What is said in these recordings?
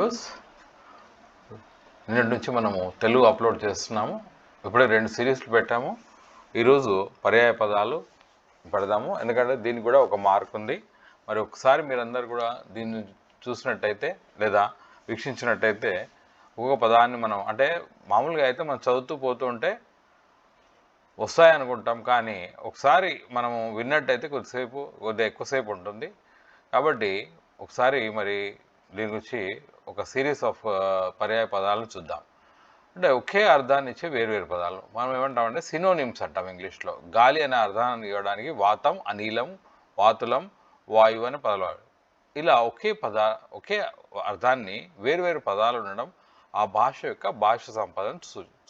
Viewers, నిన్నటి నుంచి మనము తెలుగు అప్లోడ్ చేస్తున్నాము. ఇప్పుడే 2 సిరీస్లు పెట్టాము. ఈరోజు పర్యాయ పదాలు పెడదాము, ఎందుకంటే దీనికి కూడా ఒక మార్క్ ఉంది. మరి ఒకసారి మీరందరూ కూడా దీన్ని చూసినట్టయితే లేదా వీక్షించినట్టయితే ఒక పదాన్ని మనం అంటే మామూలుగా అయితే మనం చదువుతూ పోతూ ఉంటే వస్తాయనుకుంటాం, కానీ ఒకసారి మనము విన్నట్టయితే కొద్దిగా ఎక్కువసేపు ఉంటుంది. కాబట్టి ఒకసారి మరి దీని గురించి ఒక సిరీస్ ఆఫ్ పర్యాయ పదాలను చూద్దాం. అంటే ఒకే అర్థాన్ని ఇచ్చే వేరువేరు పదాలు మనం ఏమంటామంటే సినోనిమ్స్ అంటాం ఇంగ్లీష్లో. గాలి అనే అర్థాన్ని ఇవ్వడానికి వాతం, అనిలం, వాతులం, వాయువు అనే పదాలు. ఇలా ఒకే అర్థాన్ని వేరువేరు పదాలు ఉండడం ఆ భాష యొక్క భాష సంపదను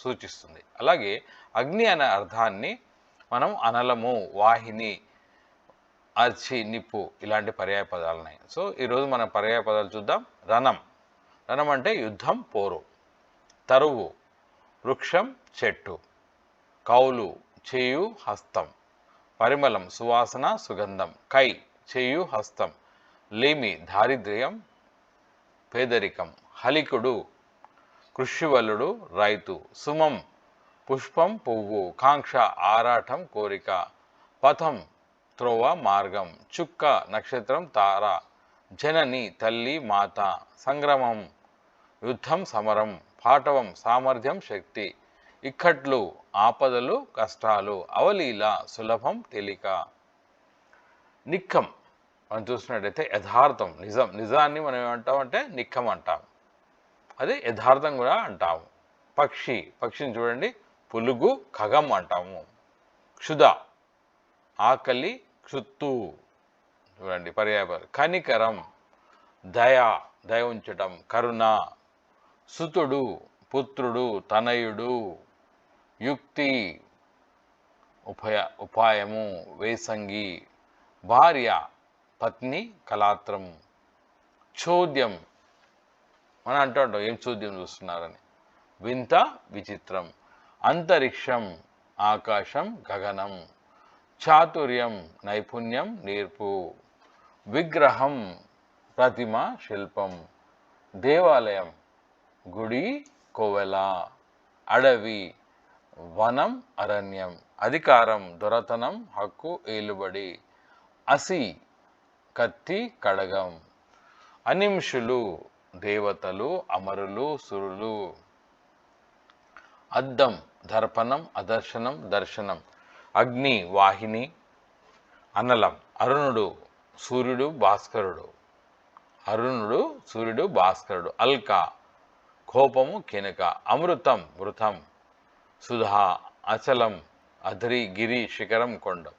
సూచిస్తుంది. అలాగే అగ్ని అనే అర్థాన్ని మనం అనలము, వాహిని, అర్చి, నిప్పు ఇలాంటి పర్యాయ పదాలు ఉన్నాయి. సో ఈరోజు మనం పర్యాయ పదాలు చూద్దాం. రణం. రణం అంటే యుద్ధం, పోరు. తరువు, వృక్షం, చెట్టు. కౌలు, చేయు, హస్తం. పరిమళం, సువాసన, సుగంధం. కై, చేయు, హస్తం. లేమి, దారిద్ర్యం, పేదరికం. హలికుడు, కృషివలుడు, రైతు. సుమం, పుష్పం, పువ్వు. కాంక్ష, ఆరాటం, కోరిక. పథం, త్రోవ, మార్గం. చుక్క, నక్షత్రం, తార. జనని, తల్లి, మాత. సంగ్రమం, యుద్ధం, సమరం. పాటవం, సామర్థ్యం, శక్తి. ఇక్కట్లు, ఆపదలు, కష్టాలు. అవలీల, సులభం, తేలిక. నిక్కం మనం చూసినట్టయితే యథార్థం, నిజం. నిజాన్ని మనం ఏమంటామంటే నిక్కం అంటాం, అదే యథార్థం కూడా అంటాము. పక్షి, పక్షిని చూడండి, పులుగు, ఖగం అంటాము. క్షుధ, ఆకలి, క్షుత్తు. చూడండి పర్యాయపదాలు. కనికరం, దయ, దయ ఉంచటం. కరుణ. సుతుడు, పుత్రుడు, తనయుడు. యుక్తి, ఉపాయము, వేసంగి. భార్య, పత్ని, కళాత్రం. చోద్యం మనం అంటుంటాం, ఏం చోద్యం చూస్తున్నారని. వింత, విచిత్రం. అంతరిక్షం, ఆకాశం, గగనం. చాతుర్యం, నైపుణ్యం, నేర్పు. విగ్రహం, ప్రతిమ, శిల్పం. దేవాలయం, గుడి, కోవెల. అడవి, వనం, అరణ్యం. అధికారం, దొరతనం, హక్కు, ఏలుబడి. అసి, కత్తి, కడగం. అనింషులు, దేవతలు, అమరులు, సురులు. అద్దం, దర్పణం, అదర్శనం, దర్శనం. అగ్ని, వాహిని. అనలం, అరుణుడు, సూర్యుడు, భాస్కరుడు. అరుణుడు, సూర్యుడు, భాస్కరుడు. అల్క, కోపము, కినక. అమృతం, మృతం. సుధా, అచలం, అధరి, గిరి, శిఖరం, కొండం.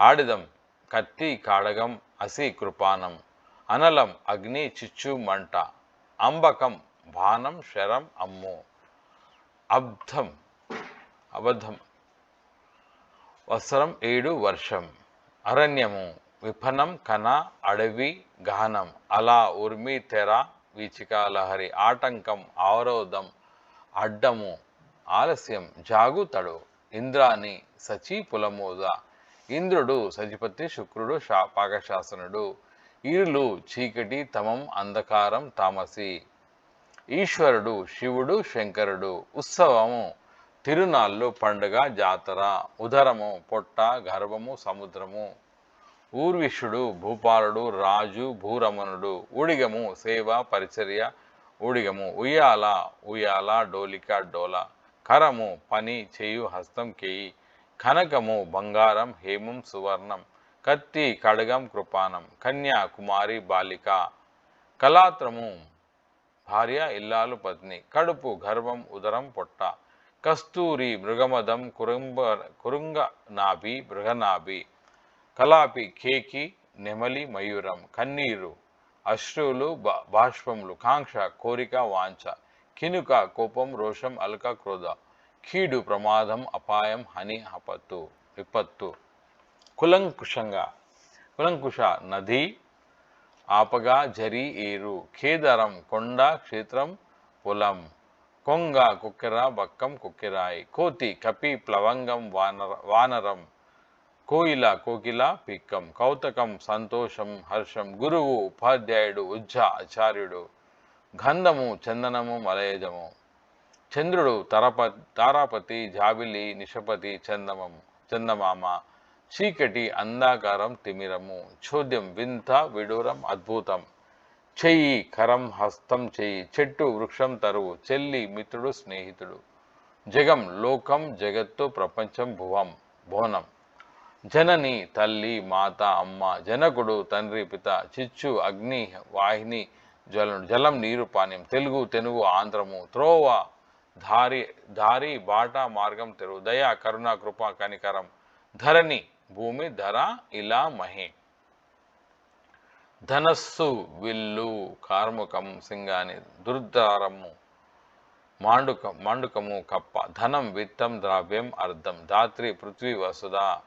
ఆడిదం, కత్తి, కాడగం. అసి, కృపానం. అనలం, అగ్ని, చిచ్చు, మంట. అంబకం, బాణం, శరం, అమ్ము. అబద్ధం, వత్సరం, ఏడు, వర్షం. అరణ్యము, విఫనం, కన, అడవి, గహనం. అలా, ఉర్మి, తెర, వీచిక, లహరి. ఆటంకం, అవరోధం, అడ్డము, ఆలస్యం. జాగు, తడు. ఇంద్రాని, సచి, పులమోద. ఇంద్రుడు, సచిపతి, శుక్రుడు, పాకశాసనుడు. ఈరులు, చీకటి, తమం, అంధకారం, తామసి. ఈశ్వరుడు, శివుడు, శంకరుడు. ఉత్సవము, తిరునాళ్ళు, పండుగ, జాతర. ఉదరము, పొట్ట, గర్భము, సముద్రము. ఊర్విషుడు, భూపాలుడు, రాజు, భూరమణుడు. ఊడిగము, సేవ, పరిచర్య, ఊడిగము. ఉయ్యాల, ఉయ్యాల, డోలిక, డోల. కరము, పని, చేయు, హస్తం, కేయి. కనకము, బంగారం, హేమం, సువర్ణం. కత్తి, ఖడ్గం, కృపానం. కన్య, కుమారి, బాలిక. కళాత్రము, భార్య, ఇల్లాలు, పత్ని. కడుపు, గర్భం, ఉదరం, పొట్ట. కస్తూరి, మృగమదం, కురుంగ నాభి, మృగనాభి. కలాపి, కేకి, నెమలి, మయూరం. కన్నీరు, అశ్రువులు, బాష్పములు. కాంక్ష, కోరిక, వాంఛ. కినుక, కోపం, రోషం, అల్క, క్రోధ. కీడు, ప్రమాదం, అపాయం, హాని, విపత్తు. కులంకుశ, నది, ఆపగా, జరి, ఏరు. కేదారం, కొండ, క్షేత్రం, పొలం. కొంగ, కుక్కెర, బక్కం, కుక్కెరాయి. కోతి, కపి, ప్లవంగం, వానరం. కోయిల, కోకిల, పిక్కం. కౌతకం, సంతోషం, హర్షం. గురువు, ఉపాధ్యాయుడు. ఉజ్జ, ఆచార్యుడు. గంధము చందనము మలయజము. చంద్రుడు తారాపతి జాబిలి నిషపతి చందమామ. చీకటి అంధాకారం తిమిరము. చోద్యం వింత విడూరం అద్భుతం. చెయ్యి కరం హస్తం చెయ్యి. చెట్టు వృక్షం తరువు. చెల్లి మిత్రుడు స్నేహితుడు. జగం లోకం జగత్తు ప్రపంచం భువనం. జనని తల్లి మాత అమ్మ. జనకుడు తండ్రి పిత. చిచ్చు అగ్ని వాహిని జలం నీరు పానీయం. తెలుగు తెనుగు ఆంధ్రము. త్రోవ దారి బాట మార్గం తెరువు. దయ కరుణ కృప కనికరం. ధరణి భూమి ధర ఇలా మహి. ధనస్సు విల్లు కార్ముకం సింగాని. దుర్ధారము మాండుకము కప్ప. ధనం విత్తం ద్రవ్యం అర్థం. ధాత్రి పృథ్వీ వసుధ.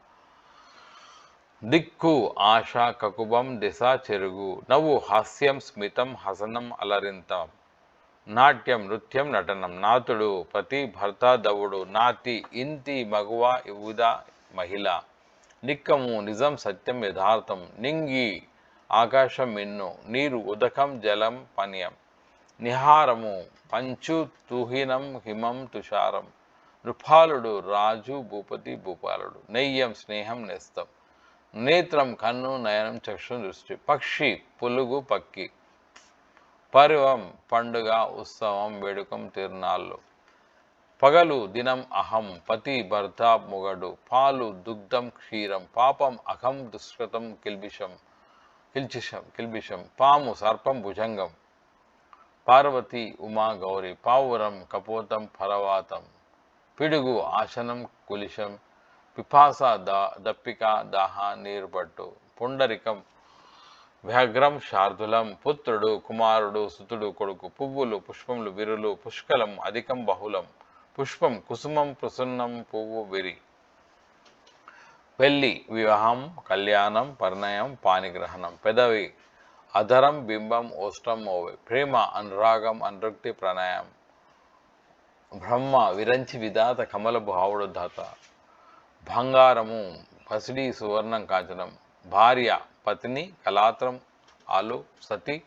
దిక్కు ఆశ కకుబం దిశ చెరుగు. నవ్వు హాస్యం స్మితం హసనం అలరింతం. నాట్యం నృత్యం నటనం. నాతుడు పతి భర్త దవుడు. నాతి ఇంతి మగువ యువద మహిళ. నిక్కము నిజం సత్యం యథార్థం. నింగి ఆకాశం మిన్ను. నీరు ఉదకం జలం పనీయం. నిహారము పంచు తుహినం హిమం తుషారం. నృపాలుడు రాజు భూపతి భూపాలుడు. నెయ్యం స్నేహం నేస్తం. నేత్రం కన్ను నయనం చక్షు దృష్టి. పక్షి పులుగు పక్కి. పర్వం పండుగ ఉత్సవం వేడుకం తిరునాళ్ళు. పగలు దినం అహం. పతి భర్త మొగడు. పాలు దుగ్ధం క్షీరం. పాపం అహం దుష్కృతం కిల్బిషం. పాము సర్పం భుజంగం. పార్వతి ఉమా గౌరి. పావురం కపోతం పరవాతం. పిడుగు ఆశనం కులిశం. పిపాస దప్పిక దాహ నీరుపట్టు. పుండరికం వ్యాఘ్రం శార్దులం. పుత్రుడు కుమారుడు సుతుడు కొడుకు. పువ్వులు పుష్పములు విరులు. పుష్కలం అధికం బహుళం. పుష్పం కుసుమం ప్రసన్నం పువ్వు విరి. పెళ్ళి వివాహం కళ్యాణం పరిణయం పాణిగ్రహణం. పెదవి అధరం బింబం ఓష్టం ఓవే. ప్రేమ అనురాగం అనురక్తి ప్రణయం. బ్రహ్మ విరంచి విధాత కమల భావుడు దాత. బంగారము పసిడి సువర్ణం కాంచనం. భార్య పత్ని కళాత్రం ఆలు సతి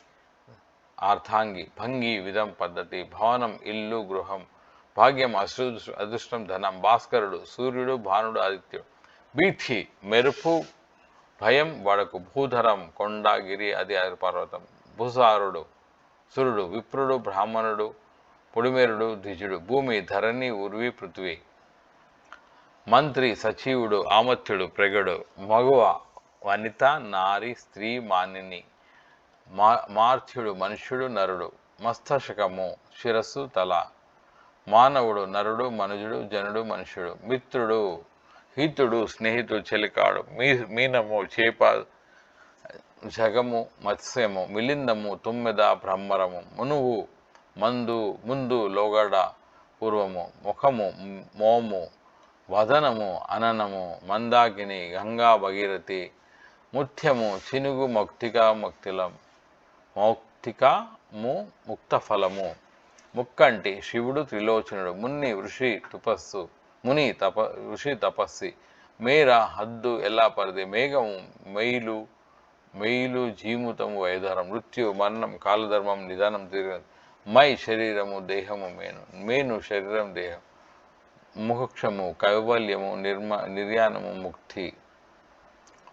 అర్థాంగి. భంగి విధం పద్ధతి. భవనం ఇల్లు గృహం. భాగ్యం అదృష్టం ధనం. భాస్కరుడు సూర్యుడు భానుడు ఆదిత్యుడు. భీతి మెరుపు భయం వడకు. భూధరం కొండ గిరి అది పర్వతం. భూసారుడు సురుడు. విప్రుడు బ్రాహ్మణుడు. పొడిమేరుడు ద్విజుడు. భూమి ధరణి ఉర్వి పృథ్వీ. మంత్రి సచివుడు ఆమత్యుడు ప్రగడు. మగువ వనిత నారి స్త్రీ మానిని. మార్త్యుడు మనుష్యుడు నరుడు. మస్తశకము శిరస్సు తల. మానవుడు నరుడు మనుజుడు జనుడు మనుష్యుడు. మిత్రుడు హితుడు స్నేహితుడు చెలికాడు. మీనము చేప జగము మత్స్యము. మిలిందము తుమ్మెద బ్రహ్మరము. మునువు ముందు లోగడ పూర్వము. ముఖము మోము. వదనము అననము. మందాకిని గంగా భగీరథి. ముత్యము చినుగు మౌక్తికము ముక్తఫలము. ముక్కంటి శివుడు త్రిలోచనుడు. ఋషి తపస్సి. మేర హద్దు ఎలా పరిధి. మేఘము మెయిలు జీముతము వైధరం. మృత్యు మరణం కాలధర్మం నిదానం తిరగదు. మై శరీరము దేహము మేను శరీరం దేహం. ముఖక్షము కైవల్యము నిర్యాణము ముక్తి.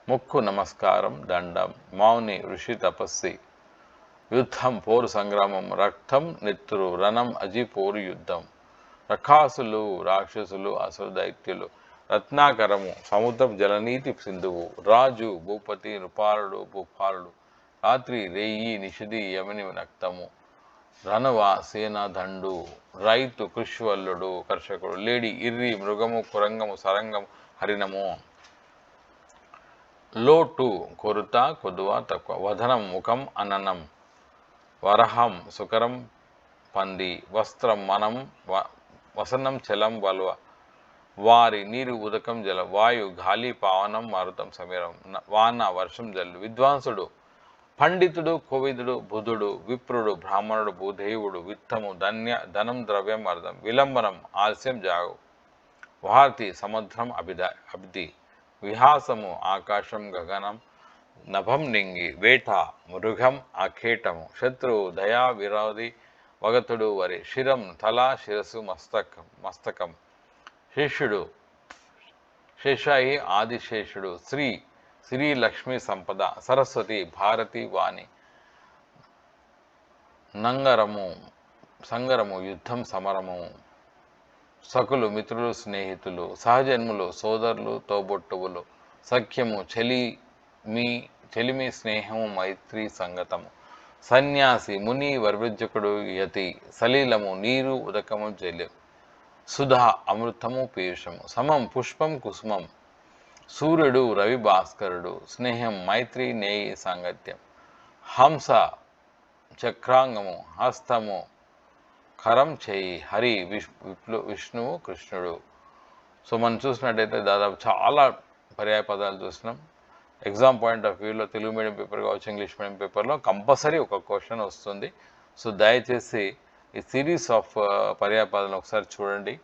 ముక్కు నమస్కారం దండం. మౌని ఋషి తపస్సి. యుద్ధం పోరు సంగ్రామం. రక్తం నెత్తురు రణం అజి పోరు యుద్ధం. రకాసులు రాక్షసులు అసురు దైత్యులు. రత్నాకరము సముద్రం జలనీతి సింధువు. రాజు భూపతి నృపాలుడు భూపాలుడు. రాత్రి రేయి నిషిది యమని నక్తము. రణవ సేన దండు. రైతు కృష్వల్లుడు కర్షకుడు. లేడి ఇర్రి మృగము కురంగము సరంగము హరిణము. లోటు కొరుత కొదువ తక్కువ. వదనం ముఖం అననం. వరహం సుకరం పంది. వస్త్రం మనం వసనం చలం వల్వ. వారి నీరు ఉదకం జల. వాయు గాలి పావనం మారుతం సమీరం. వాన వర్షం జల్లు. విద్వాంసుడు పండితుడు కోవిదుడు బుధుడు. విప్రుడు బ్రాహ్మణుడు భూదేవుడు. విత్తము ధనం ద్రవ్యం అర్థం. విలంబనం ఆలస్యం జాగు. వార్తి సముద్రం అభిధి. విహాసము ఆకాశం గగనం. నభం నింగి వేట మృగం ఆఖేటము. శత్రువు దయా విరోధి వగతుడు వరి, శిరం తల, శిరస్సు మస్తకం, శేషుడు శేషాయి ఆదిశేషుడు, శ్రీ లక్ష్మీ సంపద, సరస్వతి భారతి వాణి, సంగరము యుద్ధం సమరము, సకులు మిత్రులు స్నేహితులు, సహజన్ములు సోదరులు తోబొట్టువులు, సఖ్యము చెలిమి స్నేహము మైత్రి సంగతము, సన్యాసి ముని వర్వృజ్జకుడు యతి, సలీలము నీరు ఉదకము జలి, సుధా అమృతము పీయూషము, సమం పుష్పం కుసుమం, సూర్యుడు రవి భాస్కరుడు, స్నేహం మైత్రి నేయి సాంగత్యం, హంస చక్రాంగము, హస్తము కరం చేయి, హరి విష్ణువు కృష్ణుడు. సో మనం చూసినట్టయితే దాదాపు చాలా పర్యాయ పదాలు చూసినాం. ఎగ్జామ్ పాయింట్ ఆఫ్ వ్యూలో తెలుగు మీడియం పేపర్ కావచ్చు, ఇంగ్లీష్ మీడియం పేపర్లో కంపల్సరీ ఒక క్వశ్చన్ వస్తుంది. సో దయచేసి ఈ సిరీస్ ఆఫ్ పర్యాయ పదాలను ఒకసారి చూడండి.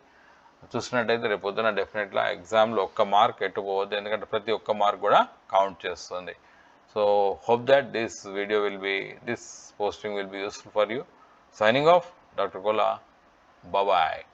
చూసినట్టయితే రేపు పొద్దున డెఫినెట్గా ఎగ్జామ్లో ఒక్క మార్క్ ఎట్టుపోవద్దు, ఎందుకంటే ప్రతి ఒక్క మార్క్ కూడా కౌంట్ చేస్తుంది. So hope that this posting will be useful for you. Signing off, Dr. Kola. Bye-bye.